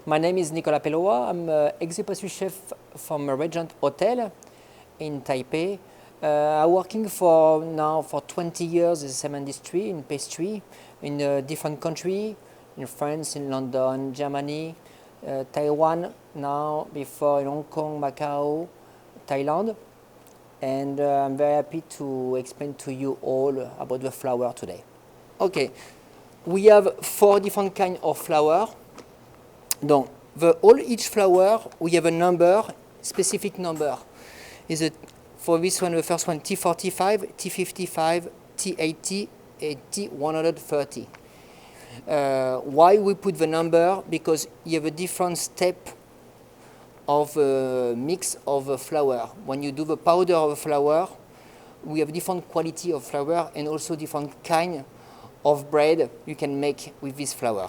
My name is Nicolas Pelloie. I'm executive chef from a Regent Hotel in Taipei. I'm working for 20 years in the same industry, in pastry, in a different country, in France, in London, Germany, Taiwan, now before in Hong Kong, Macau, Thailand. And I'm very happy to explain to you all about the flour today. Okay, we have 4 different kinds of flour. Donc, each flour, we have a number, specific number. For this one, the first one, T45, T55, T80, and T130. Why we put the number? Because you have a different step of mix of flour. When you do the powder of flour, we have different quality of flour and also different kind of bread you can make with this flour.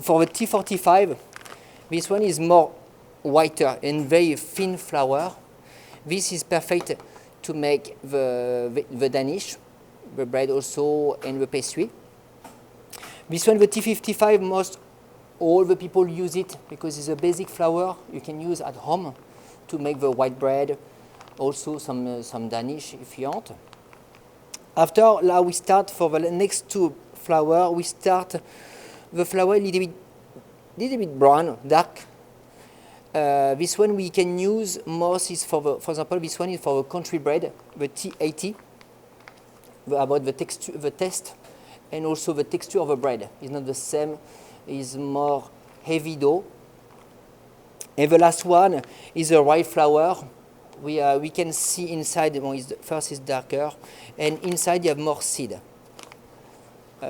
For the T45, this one is more whiter and very thin flour. This is perfect to make the Danish, the bread also, and the pastry. This one, the T55, most all the people use it because it's a basic flour you can use at home to make the white bread, also some Danish if you want. After, now we start for the next 2 flour, we start the flour a little bit brown, dark. This one we can use most is for example, this one is for the country bread, the T80, about the texture, the taste, and also the texture of the bread. It's not the same, it's more heavy dough. And the last one is the white flour. We can see inside, first is darker, and inside you have more seed.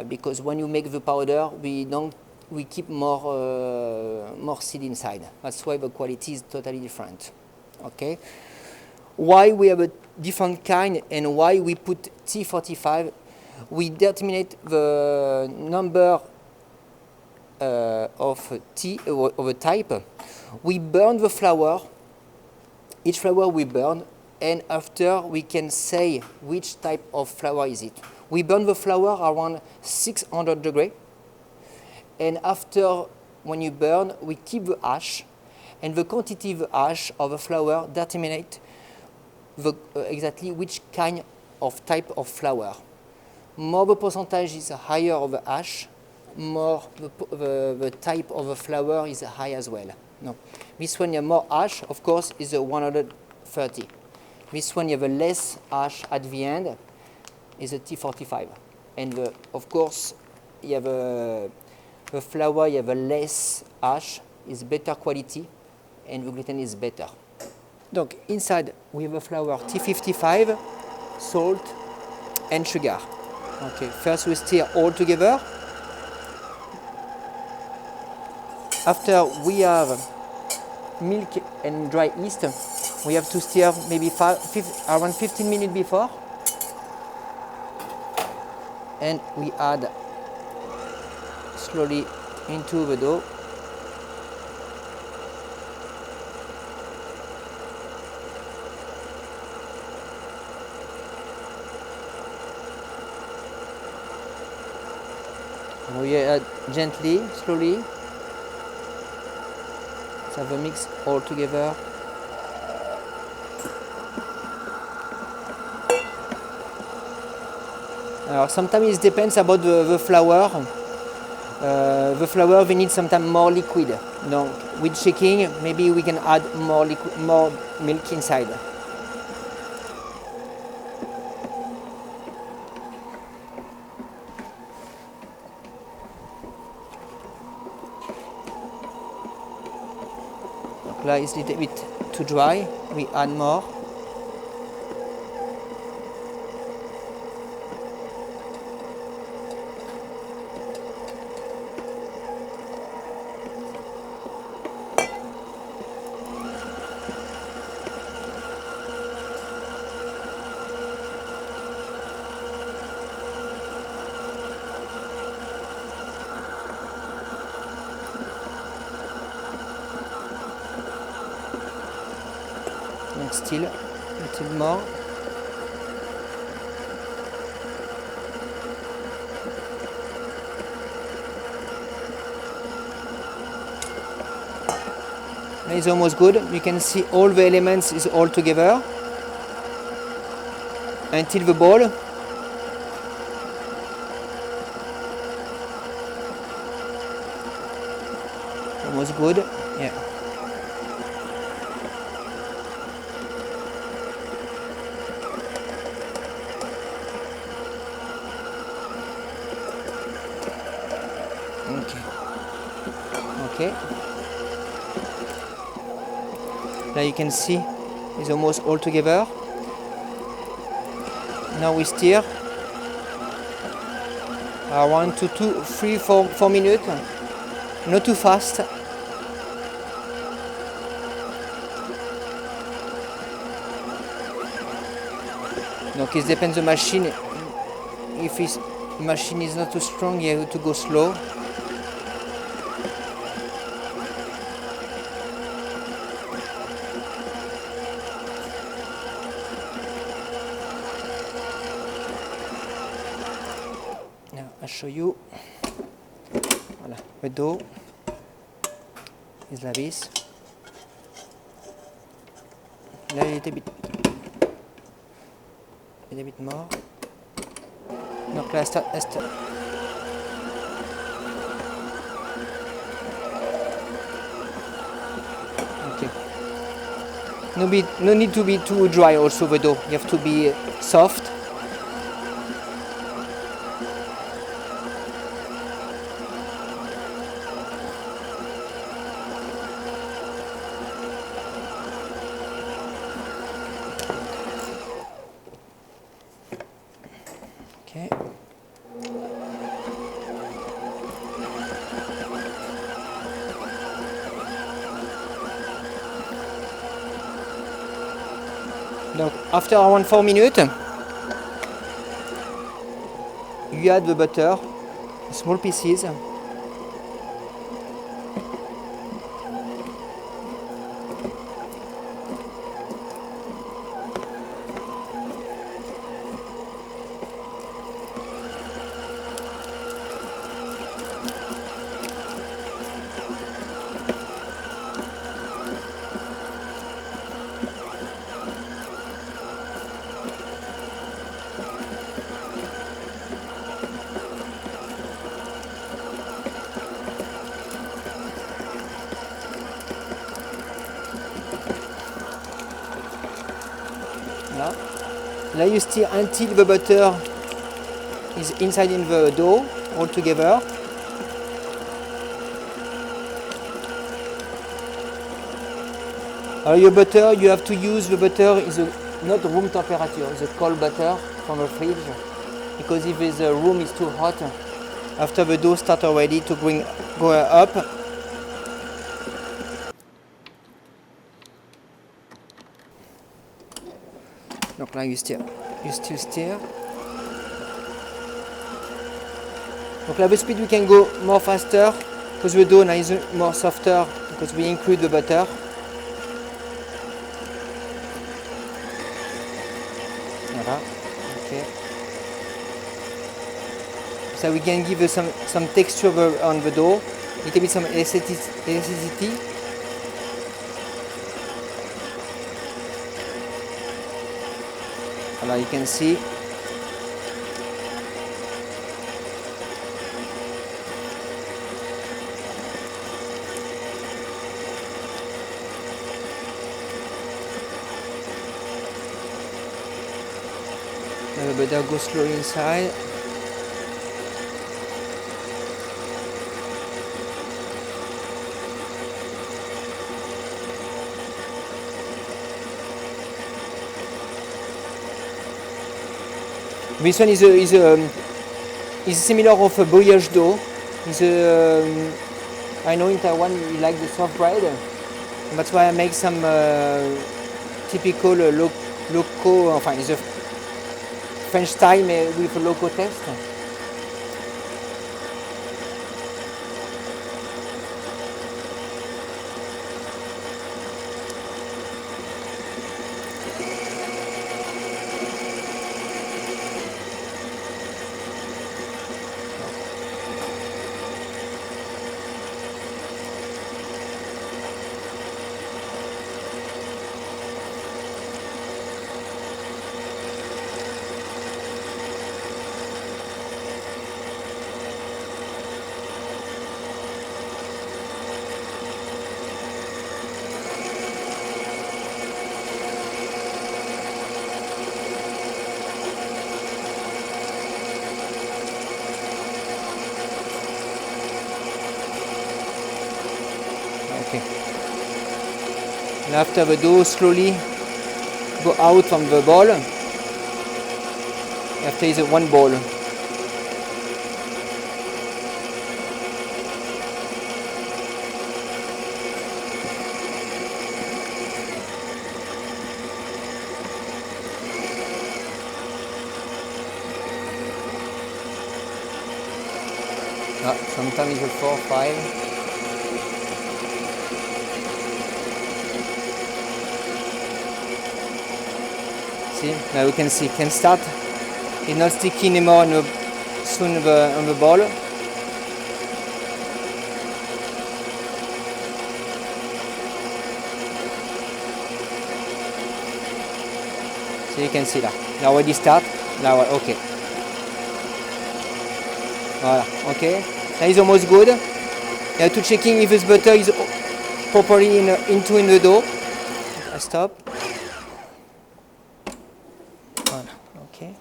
Because when you make the powder, we keep more seed inside. That's why the quality is totally different. Okay. Why we have a different kind and why we put T45? We determine the number of a type. We burn the flour. Each flour we burn, and after we can say which type of flour is it. We burn the flour around 600 degrees, and after, when you burn, we keep the ash, and the quantity of the ash of the flour determines exactly which kind of type of flour. More the percentage is higher of the ash, more the type of the flour is high as well. No. This one you have more ash, of course, is a 130. This one you have a less ash at the end, is a T45. And of course, you have the flour, you have a less ash, is better quality, and the gluten is better. Donc, inside we have a flour T55, salt, and sugar. Okay, first we stir all together. After we have milk and dry yeast, we have to stir maybe around 15 minutes before. And we add slowly into the dough. We add gently, slowly. Let's have a mix all together. Sometimes it depends about the flour. The flour we need sometimes more liquid. Donc, with shaking, maybe we can add more milk inside. Donc là, it's a little bit too dry. We add more. And still a little more. It's almost good. You can see all the elements is all together until the ball. Almost good. Yeah. Okay. Now you can see it's almost all together. Now we stir around 4 minutes, not too fast. Donc it depends on the machine. If the machine is not too strong, you have to go slow. I'll show you. Voilà, le dough is like this. Là, a little bit more. Donc là, start. Okay. No need to be too dry. Also, the dough. You have to be soft. Okay. Donc, after around 4 minutes, you add the butter, small pieces. Là, you stir until the butter is inside in the dough all together. Your butter, you have to use the butter is not room temperature, the cold butter from the fridge, because if the room is too hot, after the dough starts already to go up. Donc là, you still stir. Donc là, the speed we can go more faster because the dough now is more softer because we include the butter. Voilà. Okay. So we can give some texture on the dough, a little bit some elasticity. Now you can see the butter goes slowly inside. This one is similar of a brioche dough. I know in Taiwan you like the soft bread. That's why I make some typical local, enfin, it's a French style with a local taste. Okay. And after the dough slowly go out from the bowl. After is one bowl. Sometimes it's 4, 5. See, now we can see it can start. It's not sticky anymore soon on the ball. So you can see that. Now already start. Now okay. Voilà, okay. Now it's almost good. You have to checking if this butter is properly into the dough. I stop. Voilà, okay.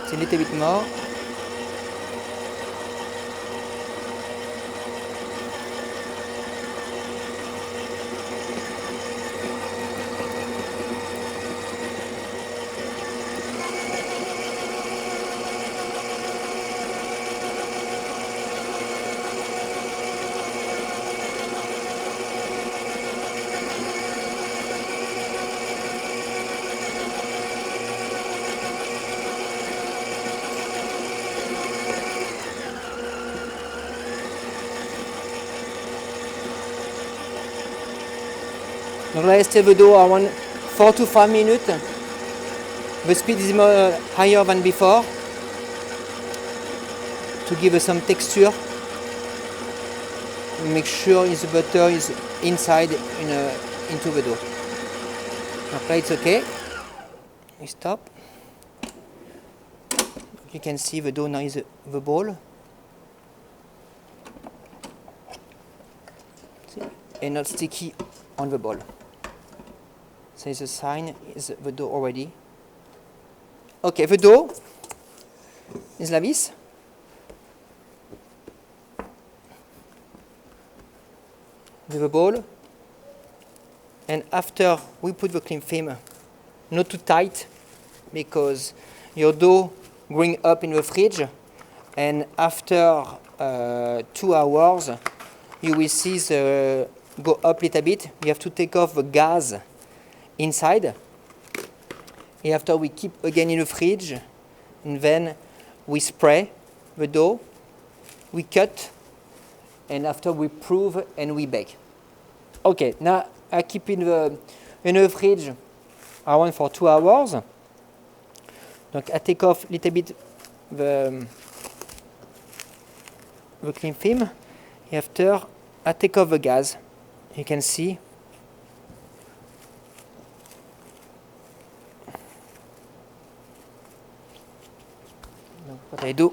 It's a little bit more. Donc là, restez the dough around 4 to 5 minutes. The speed is more higher than before to give some texture. Make sure the butter is inside into the dough. Donc là, it's okay. We stop. You can see the dough now is the ball. See? And not sticky on the ball. So the sign is the dough already. Okay, the dough is like this. With the ball. And after we put the cling film, not too tight, because your dough going up in the fridge, and after 2 hours, you will see the go up a little bit. You have to take off the gas inside. And after we keep again in the fridge, and then we spray the dough, we cut, and after we prove and we bake. Okay, now I keep in the fridge around for 2 hours. Donc I take off a little bit the cling film. After I take off the gas. You can see. Donc what I do.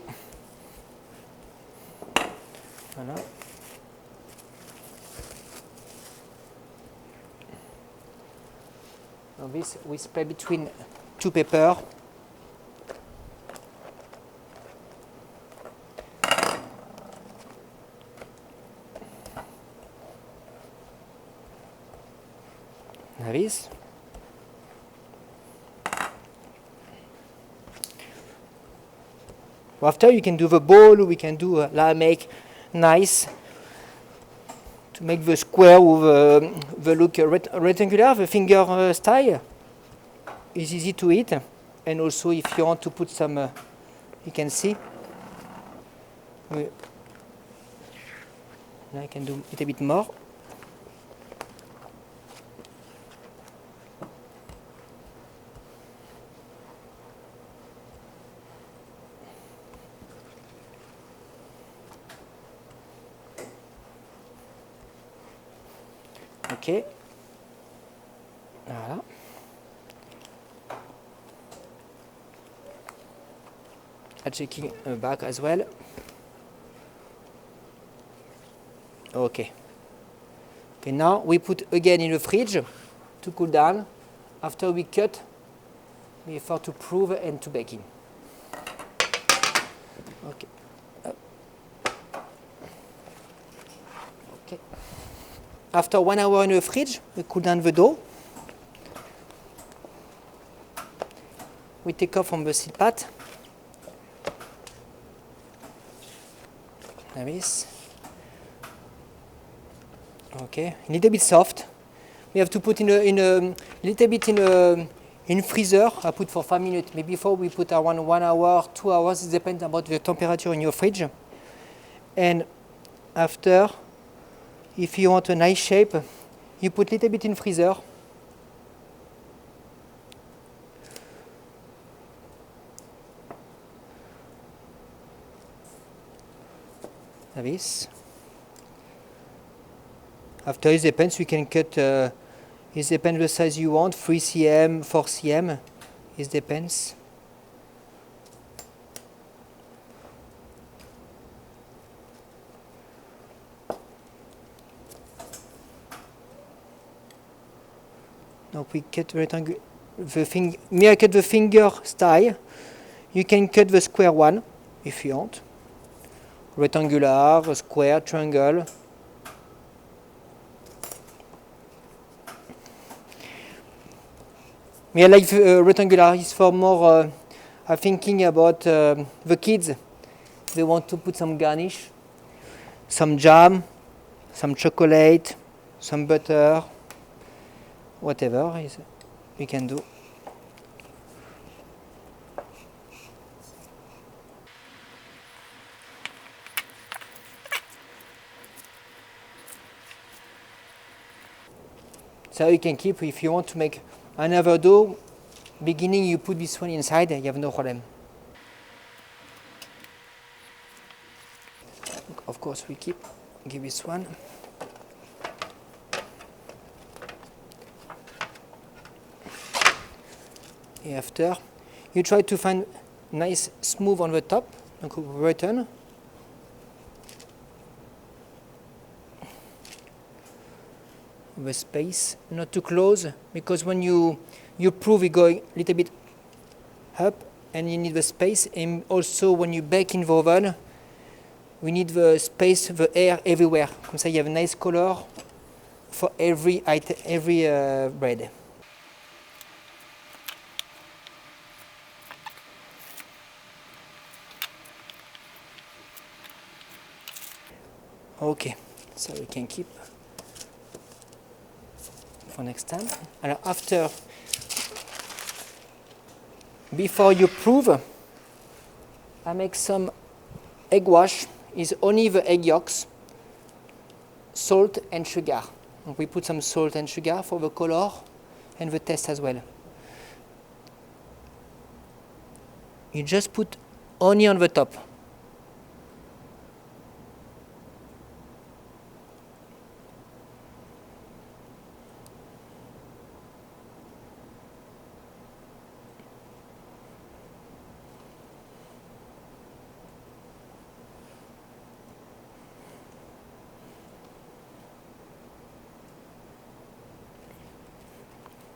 Voilà. Now this we spray between 2 pepper. Like this. After you can do the ball, we can do make nice to make the square with the look rectangular, the finger style. It's easy to eat, and also if you want to put some, you can see. Now I can do a little bit more. Okay. Voilà. I'm checking back as well. Okay. Okay, now we put again in the fridge to cool down after we cut before to prove and to bake in. Okay. Okay. After 1 hour in the fridge, we cool down the dough. We take off from the seed pat. Like this. Okay, a little bit soft. We have to put in a little bit in freezer. I put for 5 minutes. Maybe before we put around 1 hour, 2 hours. It depends about the temperature in your fridge. And after, if you want a nice shape, you put a little bit in freezer. Like this. After it depends, you can cut, it depends the size you want, 3 cm, 4 cm, it depends. Now we cut the rectangle, me I cut the finger style, you can cut the square one if you want. Rectangular, square, triangle. Me I like rectangular, it's for more, I'm thinking about the kids. They want to put some garnish, some jam, some chocolate, some butter, whatever we can do. So you can keep, if you want to make another dough, beginning you put this one inside, you have no problem. Of course we give this one. And after, you try to find nice smooth on the top, donc return. The space, not too close, because when you prove it going a little bit up, and you need the space, and also when you bake in the oven, we need the space, the air everywhere. Comme ça, you have a nice color for every item, every bread. Okay, so we can keep for next time. And after, before you prove, I make some egg wash. Is only the egg yolks, salt and sugar. We put some salt and sugar for the color and the taste as well. You just put only on the top.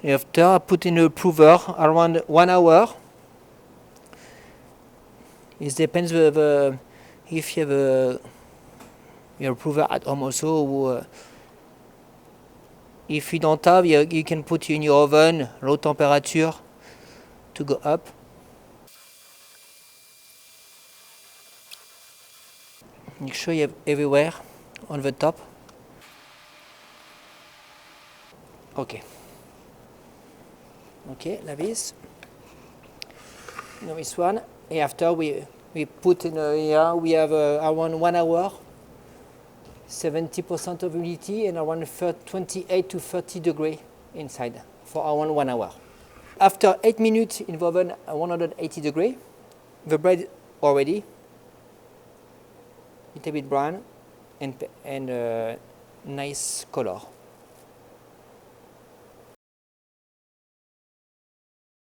After, I put in a prover around 1 hour. It depends if you have your prover at home also. Or, if you don't have, you can put in your oven, low temperature, to go up. Make sure you have everywhere on the top. Okay. Okay, like this. Now this one. And after we put in here, we have around 1 hour, 70% of humidity, and around 28 to 30 degrees inside for around 1 hour. After 8 minutes in the oven at 180 degrees, the bread already, little bit brown and nice color.